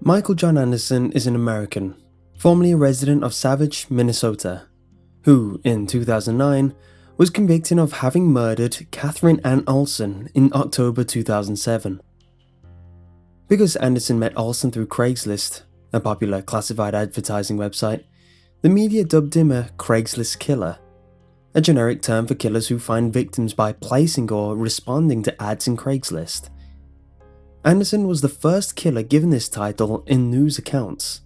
Michael John Anderson is an American, formerly a resident of Savage, Minnesota, who, in 2009, was convicted of having murdered Katherine Ann Olsen in October 2007. Because Anderson met Olsen through Craigslist, a popular classified advertising website, the media dubbed him a Craigslist killer, a generic term for killers who find victims by placing or responding to ads in Craigslist. Anderson was the first killer given this title in news accounts.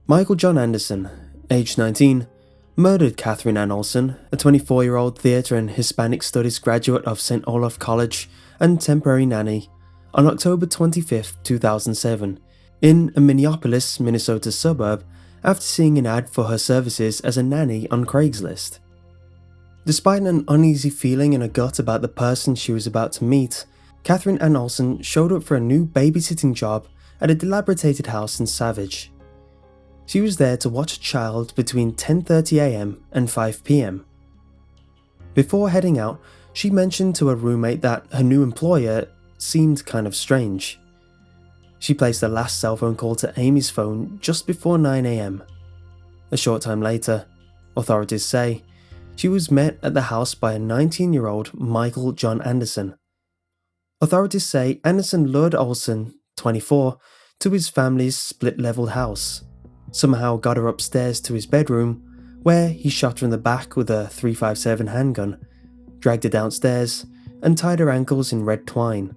Michael John Anderson, aged 19, murdered Katherine Ann Olsen, a 24-year-old theatre and Hispanic Studies graduate of St. Olaf College and temporary nanny, on October 25, 2007, in a Minneapolis, Minnesota suburb after seeing an ad for her services as a nanny on Craigslist. Despite an uneasy feeling in her gut about the person she was about to meet, Katherine Ann Olsen showed up for a new babysitting job at a dilapidated house in Savage. She was there to watch a child between 10:30 a.m. and 5 p.m. Before heading out, she mentioned to her roommate that her new employer seemed kind of strange. She placed the last cell phone call to Amy's phone just before 9 a.m. A short time later, authorities say, she was met at the house by a 19-year-old Michael John Anderson. Authorities say Anderson lured Olsen, 24, to his family's split-level house, somehow got her upstairs to his bedroom, where he shot her in the back with a .357 handgun, dragged her downstairs, and tied her ankles in red twine.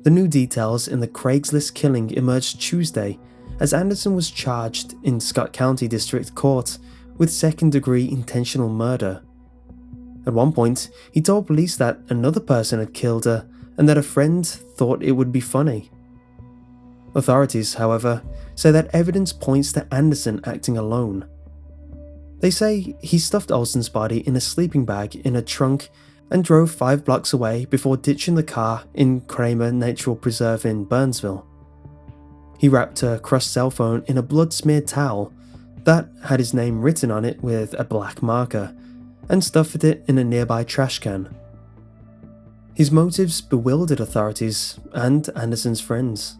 The new details in the Craigslist killing emerged Tuesday as Anderson was charged in Scott County District Court with second-degree intentional murder. At one point, he told police that another person had killed her and that a friend thought it would be funny. Authorities, however, say that evidence points to Anderson acting alone. They say he stuffed Olsen's body in a sleeping bag in a trunk and drove 5 blocks away before ditching the car in Kramer Natural Preserve in Burnsville. He wrapped her crushed cell phone in a blood-smeared towel that had his name written on it with a black marker and stuffed it in a nearby trash can. His motives bewildered authorities and Anderson's friends.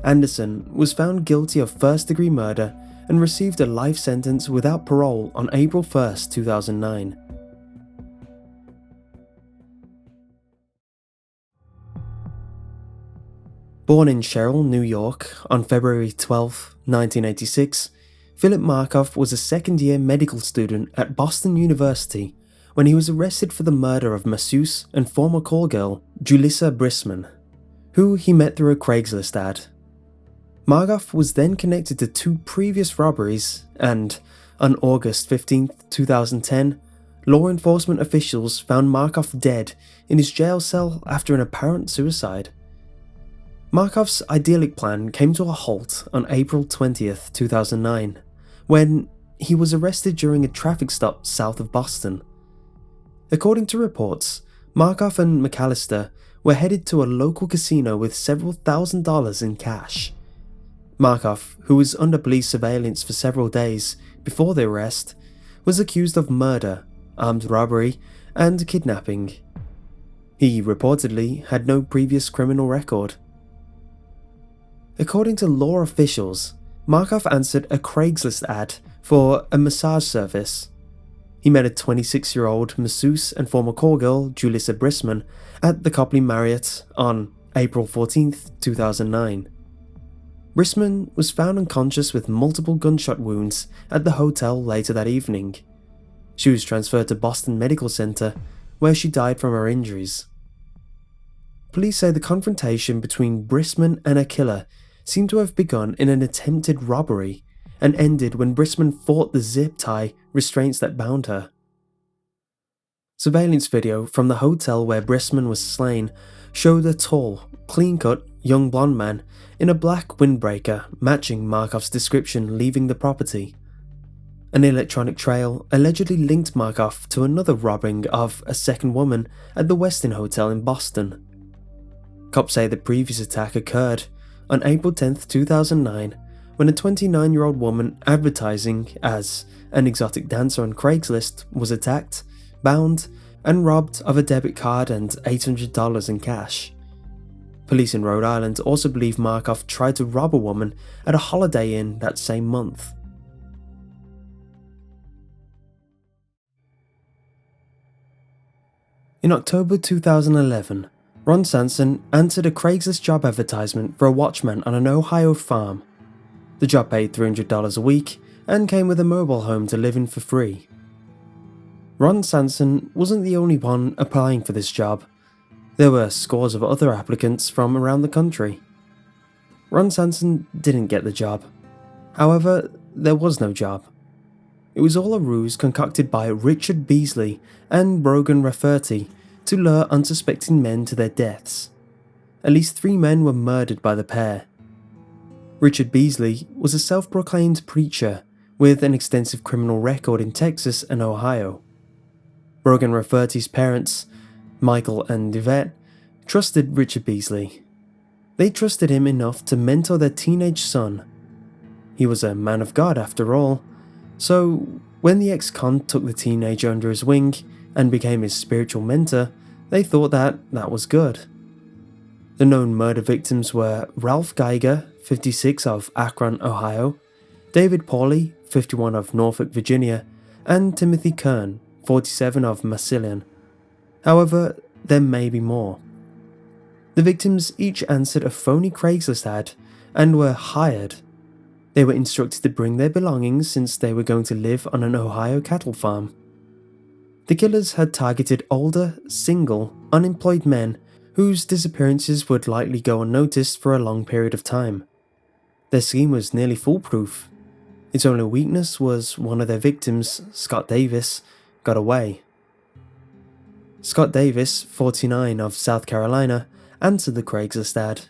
Anderson was found guilty of first-degree murder and received a life sentence without parole on April 1, 2009. Born in Sherrill, New York, on February 12, 1986, Philip Markov was a second-year medical student at Boston University when he was arrested for the murder of masseuse and former call girl Julissa Brisman, who he met through a Craigslist ad. Markov was then connected to 2 previous robberies and, on August 15, 2010, law enforcement officials found Markov dead in his jail cell after an apparent suicide. Markov's idyllic plan came to a halt on April 20, 2009, when he was arrested during a traffic stop south of Boston. According to reports, Markov and McAllister were headed to a local casino with several $1,000s in cash. Markov, who was under police surveillance for several days before the arrest, was accused of murder, armed robbery, and kidnapping. He reportedly had no previous criminal record. According to law officials, Markov answered a Craigslist ad for a massage service. He met a 26-year-old masseuse and former call girl, Julissa Brisman, at the Copley Marriott on April 14, 2009. Brisman was found unconscious with multiple gunshot wounds at the hotel later that evening. She was transferred to Boston Medical Center, where she died from her injuries. Police say the confrontation between Brisman and her killer seemed to have begun in an attempted robbery and ended when Brisman fought the zip tie restraints that bound her. Surveillance video from the hotel where Brisman was slain showed a tall, clean-cut, young blonde man in a black windbreaker matching Markov's description leaving the property. An electronic trail allegedly linked Markov to another robbing of a second woman at the Westin Hotel in Boston. Cops say the previous attack occurred on April 10, 2009, when a 29-year-old woman advertising as an exotic dancer on Craigslist was attacked, bound, and robbed of a debit card and $800 in cash. Police in Rhode Island also believe Markov tried to rob a woman at a Holiday Inn that same month. In October 2011, Ron Sampson answered a Craigslist job advertisement for a watchman on an Ohio farm. The job paid $300 a week and came with a mobile home to live in for free. Ron Sampson wasn't the only one applying for this job. There were scores of other applicants from around the country. Ron Sampson didn't get the job. However, there was no job. It was all a ruse concocted by Richard Beasley and Brogan Rafferty to lure unsuspecting men to their deaths. At least 3 men were murdered by the pair. Richard Beasley was a self-proclaimed preacher with an extensive criminal record in Texas and Ohio. Brogan Rafferty's parents, Michael and Yvette, trusted Richard Beasley. They trusted him enough to mentor their teenage son. He was a man of God after all, so when the ex-con took the teenager under his wing and became his spiritual mentor, they thought that was good. The known murder victims were Ralph Geiger, 56 of Akron, Ohio, David Pauly, 51 of Norfolk, Virginia, and Timothy Kern, 47 of Massillon. However, there may be more. The victims each answered a phony Craigslist ad and were hired. They were instructed to bring their belongings since they were going to live on an Ohio cattle farm. The killers had targeted older, single, unemployed men whose disappearances would likely go unnoticed for a long period of time. Their scheme was nearly foolproof. Its only weakness was one of their victims, Scott Davis, got away. Scott Davis, 49 of South Carolina, answered the Craigslist ad.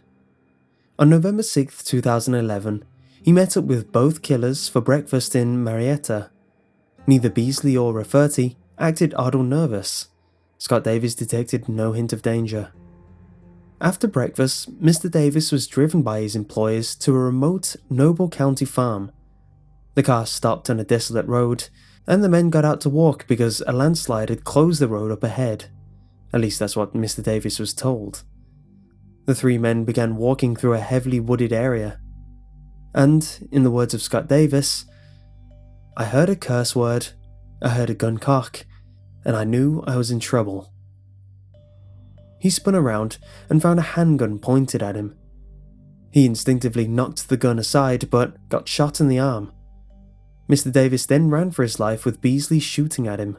On November 6, 2011, he met up with both killers for breakfast in Marietta. Neither Beasley or Rafferty acted odd or nervous. Scott Davis detected no hint of danger. After breakfast, Mr. Davis was driven by his employers to a remote Noble County farm. The car stopped on a desolate road, and the men got out to walk because a landslide had closed the road up ahead. At least that's what Mr. Davis was told. The 3 men began walking through a heavily wooded area. And, in the words of Scott Davis, "I heard a curse word, I heard a gun cock, and I knew I was in trouble." He spun around and found a handgun pointed at him. He instinctively knocked the gun aside but got shot in the arm. Mr. Davis then ran for his life with Beasley shooting at him.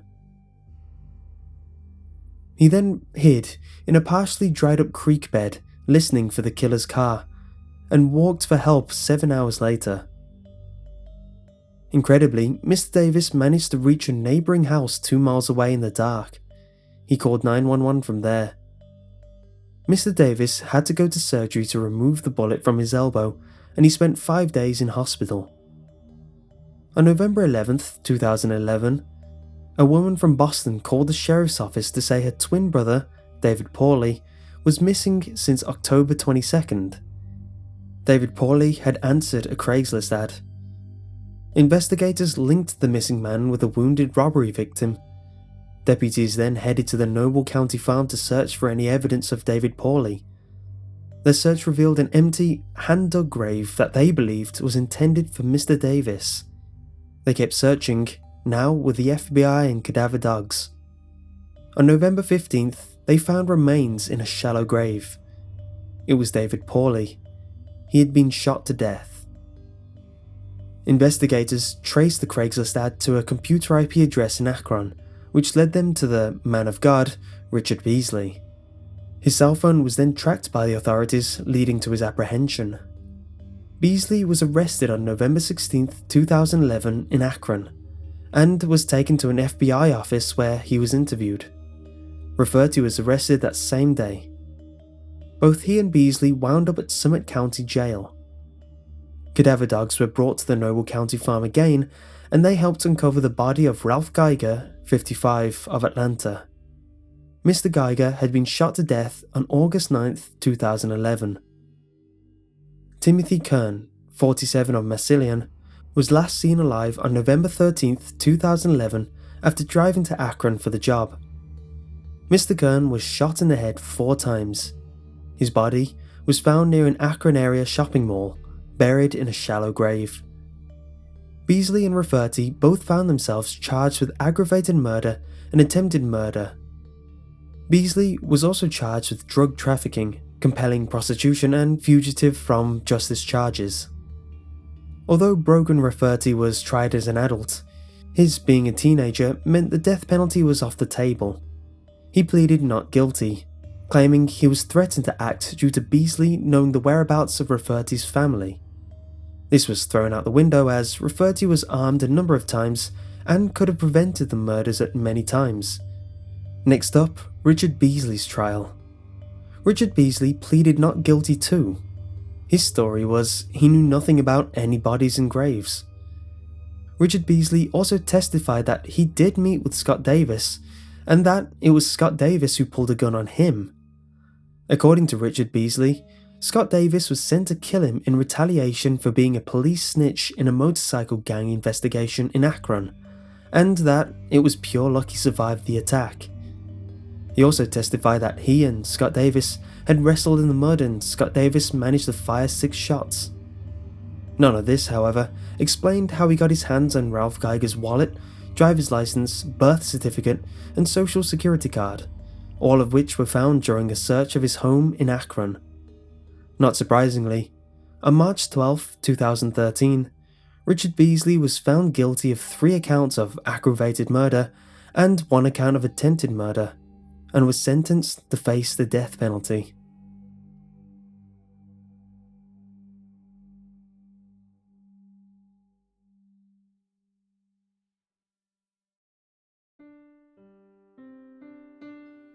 He then hid in a partially dried up creek bed listening for the killer's car, and walked for help 7 hours later. Incredibly, Mr. Davis managed to reach a neighbouring house 2 miles away in the dark. He called 911 from there. Mr. Davis had to go to surgery to remove the bullet from his elbow, and he spent 5 days in hospital. On November 11th, 2011, a woman from Boston called the sheriff's office to say her twin brother, David Pauly, was missing since October 22nd. David Pauly had answered a Craigslist ad. Investigators linked the missing man with a wounded robbery victim. Deputies then headed to the Noble County farm to search for any evidence of David Pauly. Their search revealed an empty, hand-dug grave that they believed was intended for Mr. Davis. They kept searching, now with the FBI and cadaver dogs. On November 15th, they found remains in a shallow grave. It was David Pauly. He had been shot to death. Investigators traced the Craigslist ad to a computer IP address in Akron, which led them to the man of God, Richard Beasley. His cell phone was then tracked by the authorities, leading to his apprehension. Beasley was arrested on November 16, 2011 in Akron, and was taken to an FBI office where he was interviewed. Rafferty was arrested that same day. Both he and Beasley wound up at Summit County Jail. Cadaver dogs were brought to the Noble County farm again, and they helped uncover the body of Ralph Geiger, 55, of Atlanta. Mr. Geiger had been shot to death on August 9, 2011. Timothy Kern, 47 of Massillon, was last seen alive on November 13, 2011 after driving to Akron for the job. Mr. Kern was shot in the head 4 times. His body was found near an Akron area shopping mall, buried in a shallow grave. Beasley and Rafferty both found themselves charged with aggravated murder and attempted murder. Beasley was also charged with drug trafficking, compelling prostitution, and fugitive from justice charges. Although Brogan Rafferty was tried as an adult, his being a teenager meant the death penalty was off the table. He pleaded not guilty, claiming he was threatened to act due to Beasley knowing the whereabouts of Rafferty's family. This was thrown out the window as Rafferty was armed a number of times and could have prevented the murders at many times. Next up, Richard Beasley's trial. Richard Beasley pleaded not guilty too. His story was he knew nothing about any bodies and graves. Richard Beasley also testified that he did meet with Scott Davis, and that it was Scott Davis who pulled a gun on him. According to Richard Beasley, Scott Davis was sent to kill him in retaliation for being a police snitch in a motorcycle gang investigation in Akron, and that it was pure luck he survived the attack. He also testified that he and Scott Davis had wrestled in the mud and Scott Davis managed to fire 6 shots. None of this, however, explained how he got his hands on Ralph Geiger's wallet, driver's license, birth certificate, and social security card, all of which were found during a search of his home in Akron. Not surprisingly, on March 12, 2013, Richard Beasley was found guilty of 3 accounts of aggravated murder and 1 account of attempted murder, and was sentenced to face the death penalty.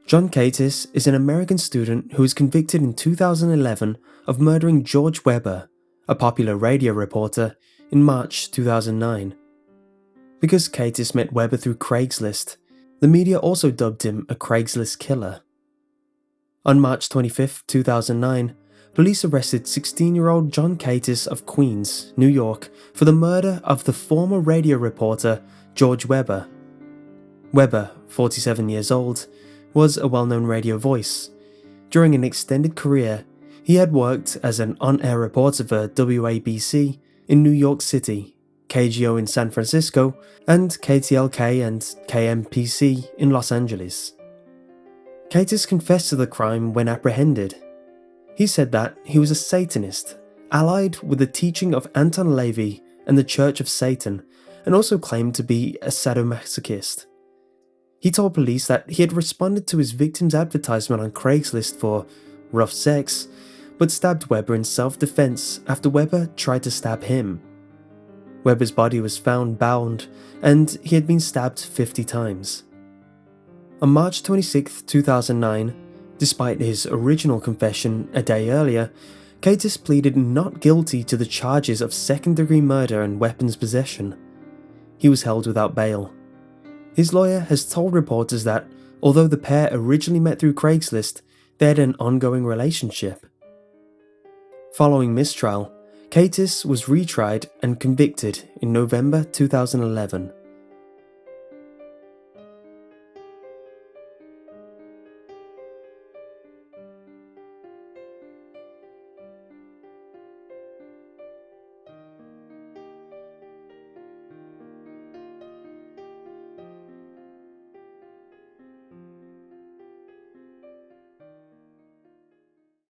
John Cates is an American student who was convicted in 2011 of murdering George Webber, a popular radio reporter, in March 2009. Because Cates met Webber through Craigslist, the media also dubbed him a Craigslist killer. On March 25, 2009, police arrested 16-year-old John Cates of Queens, New York, for the murder of the former radio reporter George Webber. Webber, 47 years old, was a well-known radio voice. During an extended career, he had worked as an on-air reporter for WABC in New York City, KGO in San Francisco, and KTLK and KMPC in Los Angeles. Cates confessed to the crime when apprehended. He said that he was a Satanist, allied with the teaching of Anton LaVey and the Church of Satan, and also claimed to be a sadomasochist. He told police that he had responded to his victim's advertisement on Craigslist for rough sex, but stabbed Webber in self-defense after Webber tried to stab him. Webber's body was found bound, and he had been stabbed 50 times. On March 26, 2009, despite his original confession a day earlier, Cates pleaded not guilty to the charges of second-degree murder and weapons possession. He was held without bail. His lawyer has told reporters that, although the pair originally met through Craigslist, they had an ongoing relationship. Following mistrial, Cates was retried and convicted in November 2011.